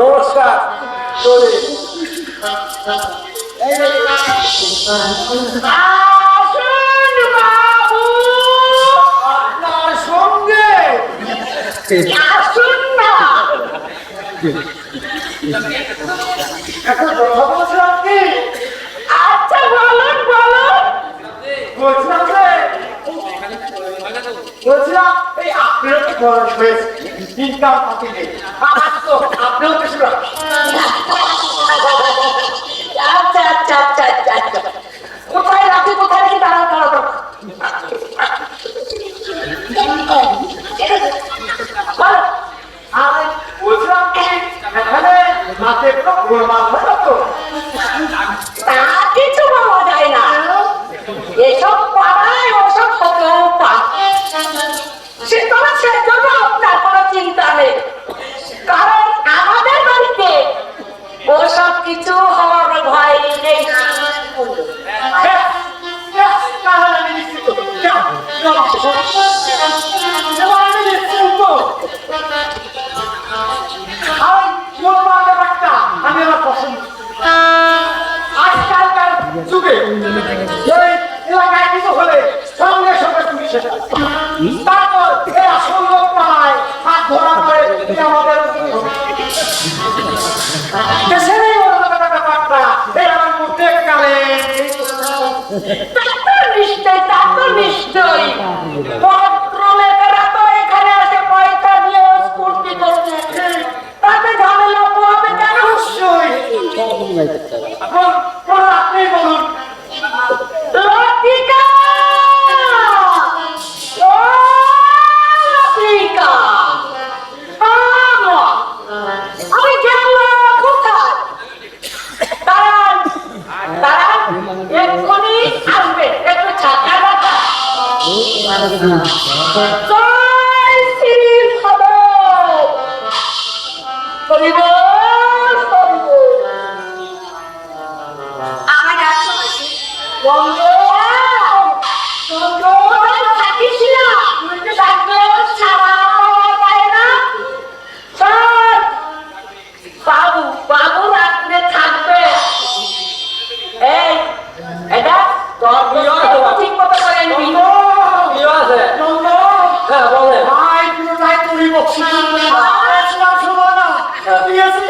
নমস্কার। আসুন বাবু, আপনার সঙ্গে আসুন না। একটা কথা বলছিলাম কি, আচ্ছা বলুন বলুন। বলছিলাম যে বলছিলাম এই আপনারও তো বয়স হয়েছে, ইনকাম পাতি নেই, আজ তো আপনিও কিছু আচ্ছা আচ্ছা আচ্ছা আচ্ছা আচ্ছা, কোথায় রাখি কোথায় রাখি, দাঁড়াও দাঁড়াও দাঁড়াও। বলো। আমি বলছিলাম কি এখানে রাতে কোনো গোলমাল হয় না তো? তা কিছু পাওয়া যায় না, এসব পাড়ায় ওসব হতেও পারে। সেজন্য আপনার কোনো চিন্তা নেই, কারণ আমাদের বাড়িতে ওসব কিছু হওয়ার ভয় নেই। তাহলে আমি নিশ্চিত। যাও, যাও। এবার আমি নিশ্চিন্ত। আর গোলমাল ব্যাপারটা আমি আমার পছন্দ করি। আজকালকার যুগে এই এলাকায় কিছু হলে সঙ্গে সঙ্গে পুলিশের কাছে। তারপর এই আসল লোক পায় হাত ধরা পড়ে আমাদের দেশের এই ব্যাপারটা এই আমার মধ্যে কালে তা তো নিশ্চয়ই ভদ্রলোকেরা তো এখানে এসে পয়সা দিয়ে স্ফূর্তি করছে, তাতে ঝামেলা পোহাবে কেন? অবশ্যই আপনি বলুন। লতিকা! ও লতিকা! আমি গেল কোথায়? দাঁড়ান দাঁড়ান, এক্ষুনি আসবে, একটু ছাতা রাখা। জয় শ্রী ভগবান, হরিবল হরিবল। আমার ডাকছো মাসি? বন্ধ থাকিস না, তুই তো ডাকলেও ছাড়া পাওয়া যায় না। চল, বাবু বাবু রাত্রে থাকবে। এই এটা তোর ঠিক মতো করে নিবি। কি আছে? হ্যাঁ বলে ভাই পুরোটাই তুই বকছিস শোনো না দিয়েছি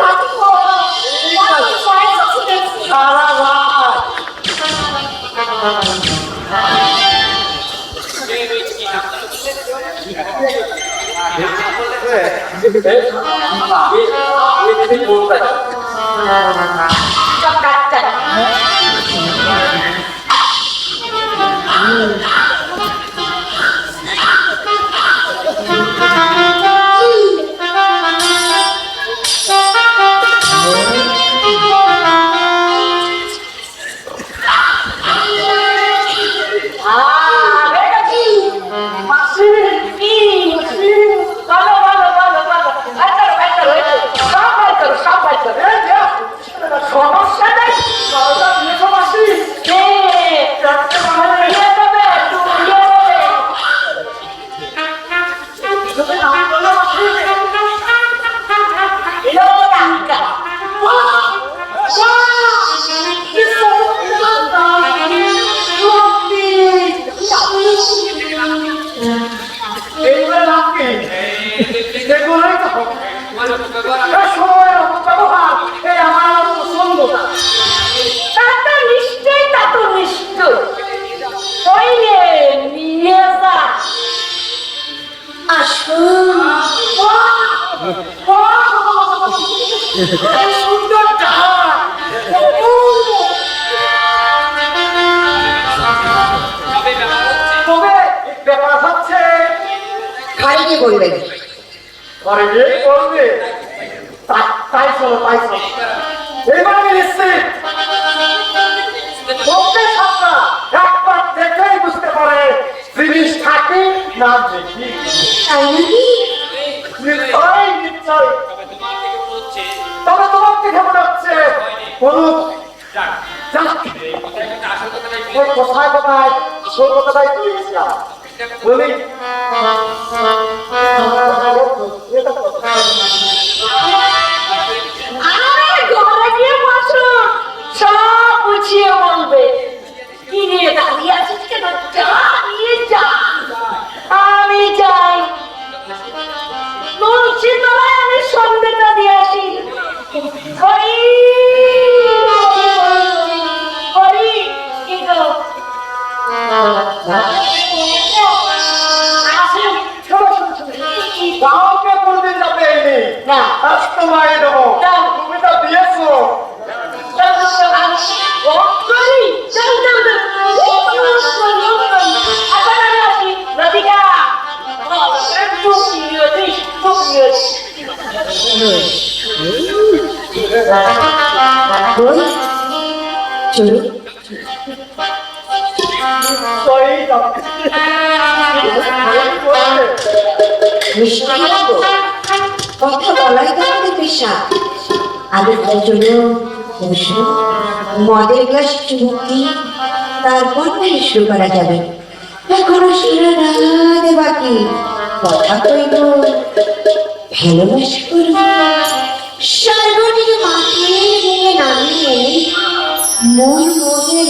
সারা রাত সব কাটটা সমস্যা নেই। এইবার আপনি সেগুলোই তো হবে সময়ের অপব্যবহার এই আমার পছন্দ না। তা তো নিশ্চয়ই, তা তো নিশ্চয়। ওইলে নিয়ে যা। আসুন। সুন্দর তবে ব্যাপার হচ্ছে খালি কি বলবেন? ঘরে গিয়ে করবে তাই চলো তাই চলো এবার আমি নিশ্চিত বলতে সাপটা একবার দেখেই বুঝতে পারে জিনিস থাকে না দেখি নিশ্চয় নিশ্চয়। তবে তোমার দেখে মনে হচ্ছে বলুন কোথায় কোথায় কলকাতায় গিয়েছিলাম বলি কই চলো মিষ্টি তো কথা বলাই তো আমাদের পেশা। আগে চলো বসো, মদের গ্লাস চুমুকি, তারপর শুরু করা যাবে। এখনো সারা রাত বাকি, কথা কইব, ভালোবাসা করব, সর্বদিকে মাটির ভেঙে নামিয়ে মন মনে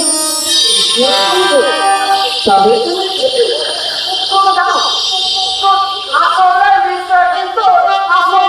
তবে তোমার দাও। আসলে বিষয় কিন্তু আসলে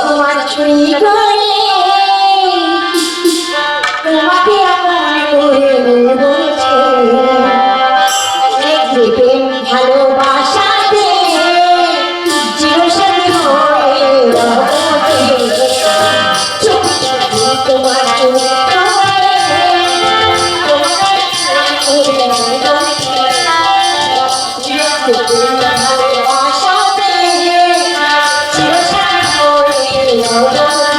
তোমার চুরি করে তোমাকে আমার করে বলছে প্রেম ভালোবাসাতে চিরসাথী হয়ে তোমার চুরি করে ভালোবাসাতে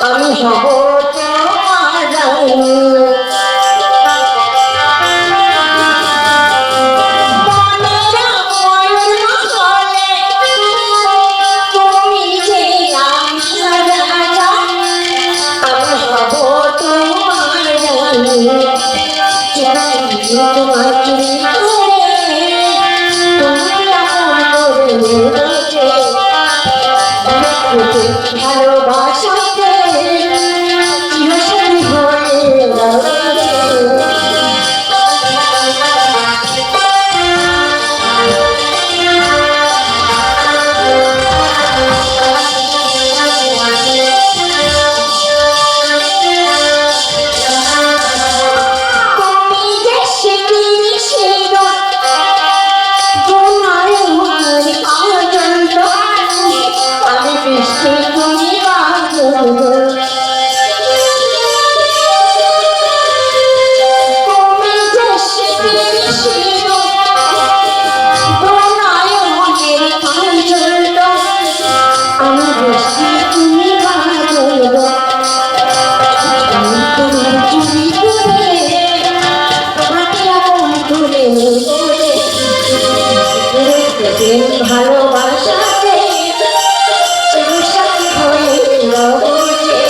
আমি সব তোমার চুরি করে ভালোবাসাতে চিরসাথী হয়ে আমি বৃষ্টি তুমি ভালোবাসাতে চিরসাথী হয়ে রবে।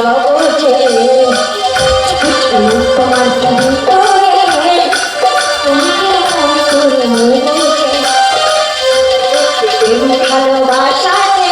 জগতে তোমার ভিতরে তুমি করে নিয়েছে ভালোবাসাতে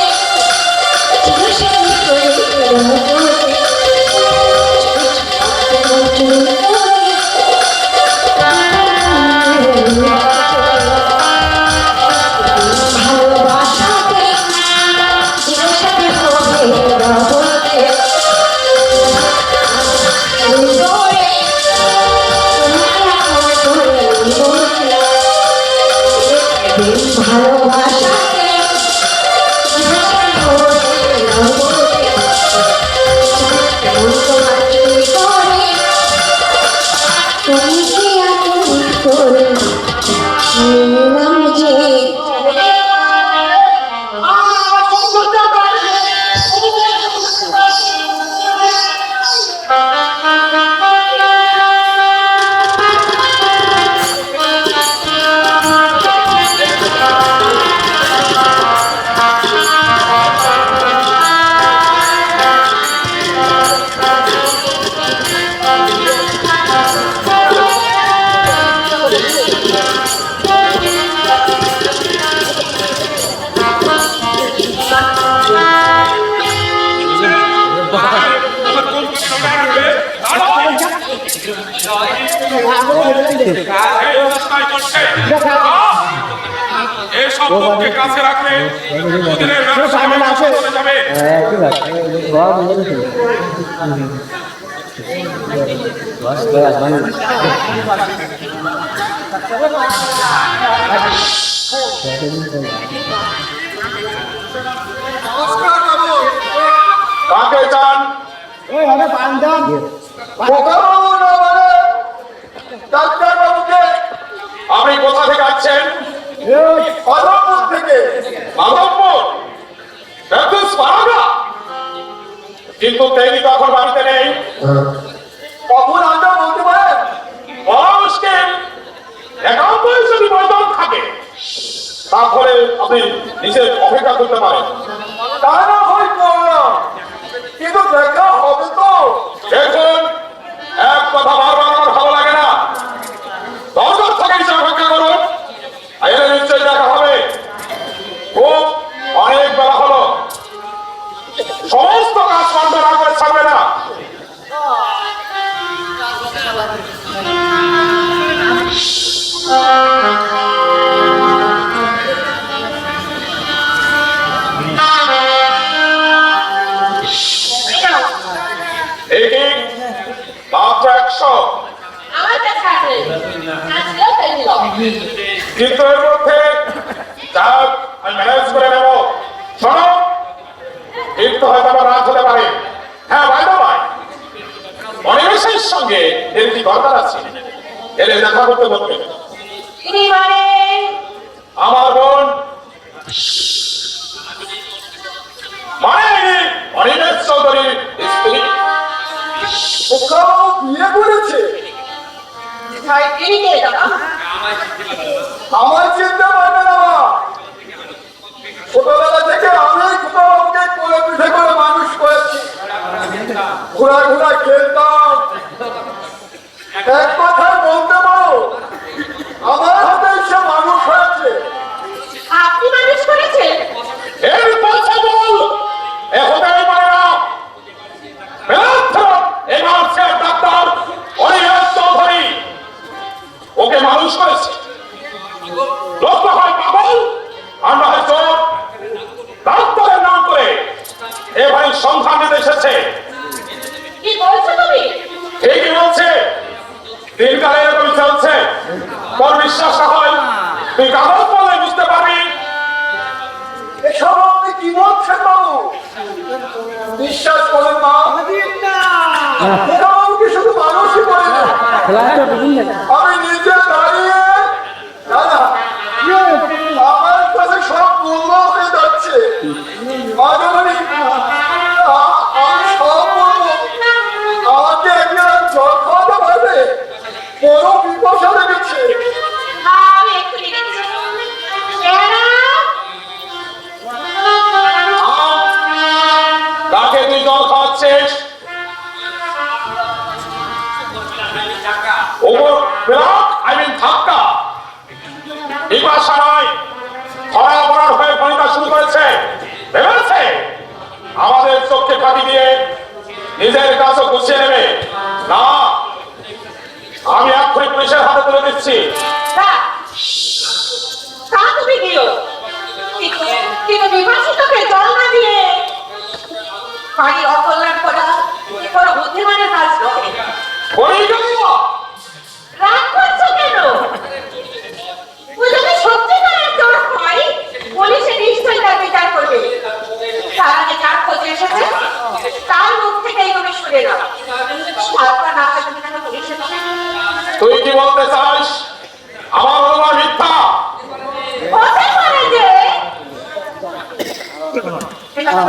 সম্পর্কে কাছে রাখলে দুদিনের ব্যবসা চলে যাবে। কাকে চান? ডাক্তার বাবুকে। আপনি কোথা থেকে আসছেন? মাধবপুর থেকে। মাধবপুর? কিন্তু তিনি তো এখন বাড়িতে নেই। কখন আমরা বলতে পারেন? বড় মুশকিল। একান্তই যদি ময়দান থাকে তাহলে আপনি নিজের অপেক্ষা করতে পারেন। তা না হয় করলাম, কিন্তু দেখা হবে তো। দেখুন, এক কথা বারবার আমার ভালো লাগে না। দরকার থেকে নিজে অপেক্ষা করুন, এলে নিশ্চয়ই দেখা হবে। খুব অনেক বেলা হলো, সমস্ত কাজ বন্ধ না করে ছাড়বে না। মাত্র 100, কিন্তু এর মধ্যে আমি ম্যানেজ করে নেব। শোনো, কিন্তু হয়তো আমার রাত হতে পারে। হ্যাঁ ভাই, ভাই অনিমেষের সঙ্গে এর কি দরকার আছে? এর দেখা করতে বলবে আমার বোন, মানে অনিমেষ চৌধুরীর স্ত্রী। ওখাও বিয়ে করেছে? আমার চিন্তা করবে না। ছোটবেলা থেকে আমি খোকাবাবুকে কোলে পিঠে করে মানুষ করেছি। ঘোরা ঘোরা খেলতাম। এক কথায় বলতে পারো আমার হাতে সে মানুষ হয়েছে। আপনি মানুষ করেছেন? এর কথা বল, এ হতেই পারে না। এই মানুষের ডাক্তার অনিমেষ চৌধুরী ওকে মানুষ করেছে। লোক হয় পাগল, আমরা হয় চোর। ডাক্তারের নাম করে এ ভাই সন্ধান নিতে এসেছে। কি বলছো তুমি? ঠিকই বলছে, দিনকালে এরকম চলছে। তোর বিশ্বাস না হয় তুই কাগজ বলে বুঝতে পারবি। এসব আপনি কি বলছেন বাবু? বিশ্বাস করেন না? কি শুধু মানুষই করে না, আমি নিজে দাঁড়িয়ে দাদা আমার কাছে সব পূর্ণ হয়ে যাচ্ছে। মাধবী, আমি সব বলবো। আমাকে একজন জল খাওয়াতে পারবে? বড় বিপদ লেগেছে। আমি একটু দেখেছি। তাকে তুই জল খাওয়াচ্ছিস? ওপর ব্লক ধাক্কা এই ভাষা নয়, খরা অপরাধ হয়ে ভূমিকা শুরু করেছে, ভেবেছে আমাদের চোখে ফাঁকি দিয়ে নিজের কাজও গুছিয়ে নেবে না। আমি এক্ষুনি পুলিশের হাতে তুলে দিচ্ছি। তা তুমি দিও, কিন্তু নির্বাচিতকে জল না দিয়ে বাড়ি অকল্যাণ করা কোনো বুদ্ধিমানের কাজ নয়। করেই গেল। রাগ করছো কেন? ও যদি সত্যিকারের চোর হয়, পুলিশে নিশ্চয়ই তার বিচার করবে। তার আগে যার খোঁজ এসেছে তার মুখ থেকে এইভাবে শুনে নাও। আপনার না হয় তুমি কেন পুলিশের কাছে? তুই কি বলতে চাস? আমার অনুমান মিথ্যা। হতে পারে যে এটা তো